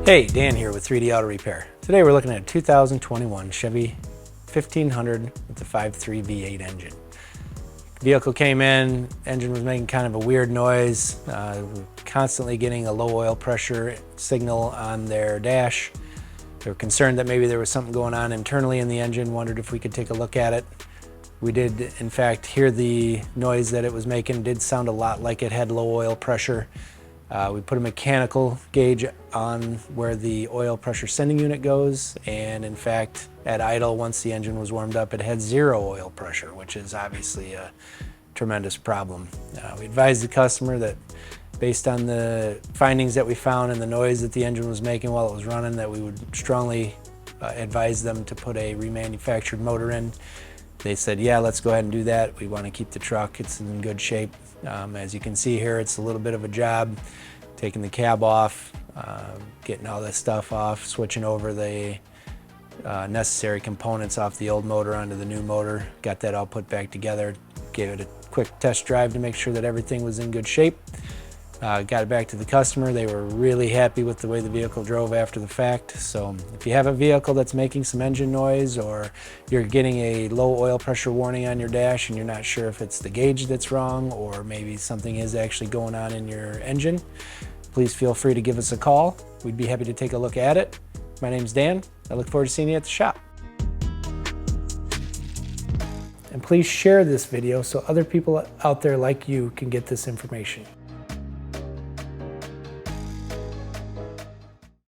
Hey, Dan here with 3D Auto Repair. Today we're looking at a 2021 Chevy 1500 with a 5.3 V8 engine. The vehicle came in, engine was making kind of a weird noise. We're constantly getting a low oil pressure signal on their dash. They were concerned that maybe there was something going on internally in the engine, wondered if we could take a look at it. We did, in fact, hear the noise that it was making. It did sound a lot like it had low oil pressure. We put a mechanical gauge on where the oil pressure sending unit goes, and in fact, at idle, once the engine was warmed up, it had zero oil pressure, which is obviously a tremendous problem. We advised the customer that based on the findings that we found and the noise that the engine was making while it was running, that we would strongly advise them to put a remanufactured motor in. They said, yeah, let's go ahead and do that. We want to keep the truck, it's in good shape. As you can see here, it's a little bit of a job, taking the cab off, getting all this stuff off, switching over the necessary components off the old motor onto the new motor, got that all put back together, gave it a quick test drive to make sure that everything was in good shape. Got it back to the customer. They were really happy with the way the vehicle drove after the fact. So if you have a vehicle that's making some engine noise, or you're getting a low oil pressure warning on your dash and you're not sure if it's the gauge that's wrong or maybe something is actually going on in your engine, please feel free to give us a call. We'd be happy to take a look at it. My name's Dan. I look forward to seeing you at the shop. And please share this video so other people out there like you can get this information.